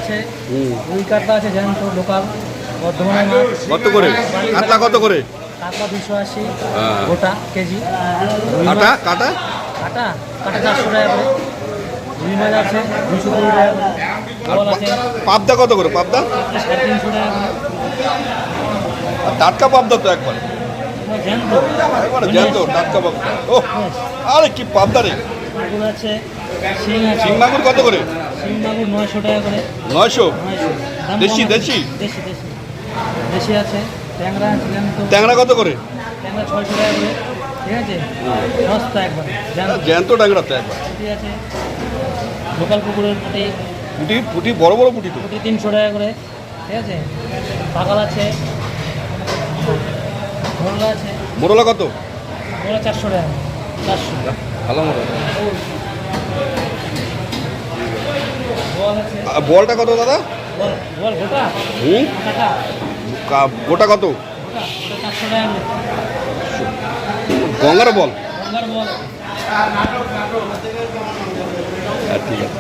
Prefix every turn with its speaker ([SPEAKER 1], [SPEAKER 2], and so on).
[SPEAKER 1] আছে, রুই কাতলা আছে, জ্যান্ত লোকাল বর্ধমানের মাছ।
[SPEAKER 2] কত করে কাতলা? কত করে
[SPEAKER 1] কাতলা? 280 গোটা কেজি।
[SPEAKER 2] কাটা কাটা
[SPEAKER 1] কাটা কাটা 400 টাকা করে। রুই মাছ আছে 220 টাকা করে। বোয়াল আছে
[SPEAKER 2] পাবদা কত করে? পাবদা
[SPEAKER 1] 350 টাকা করে।
[SPEAKER 2] আর টাটকা পাবদা তো একবারে
[SPEAKER 1] জ্যান্ত
[SPEAKER 2] একবারে জ্যান্ত টাটকা পাবদা। ও আরে কি পাবদা রে!
[SPEAKER 1] মাগুর আছে, শিং আছে।
[SPEAKER 2] শিং মাগুর কত করে?
[SPEAKER 1] শিং মাগুর 900 টাকা করে।
[SPEAKER 2] 900?
[SPEAKER 1] 900 দাম
[SPEAKER 2] দেশি
[SPEAKER 1] কম আছে।
[SPEAKER 2] দেশি
[SPEAKER 1] দেশি দেশি দেশি আছে। ট্যাংরা আছে জ্যান্ত।
[SPEAKER 2] ট্যাংরা কত করে?
[SPEAKER 1] ট্যাংরা 600 টাকা করে। ঠিক আছে, সস্তা একবার।
[SPEAKER 2] জ্যান্ত ট্যাংরা তো একবার।
[SPEAKER 1] পুঁটি আছে, লোকাল পুকুরের পুঁটি।
[SPEAKER 2] পুঁটি পুঁটি বড় বড় পুঁটি তো।
[SPEAKER 1] পুঁটি 300 টাকা করে। ঠিক আছে, পাকাল আছে, মোরলা আছে।
[SPEAKER 2] মোরলা কত?
[SPEAKER 1] মোরলা 400 টাকা। 400।
[SPEAKER 2] ভালো মোরলা।
[SPEAKER 1] বোয়াল আছে।
[SPEAKER 2] বলটা কত দাদা?
[SPEAKER 1] বোয়াল গোটা কাটা
[SPEAKER 2] গোটা কত?
[SPEAKER 1] গোটা 400 টাকা করে।
[SPEAKER 2] গঙ্গার বল?
[SPEAKER 1] গঙ্গার বোয়াল।
[SPEAKER 2] হ্যাঁ ঠিক আছে।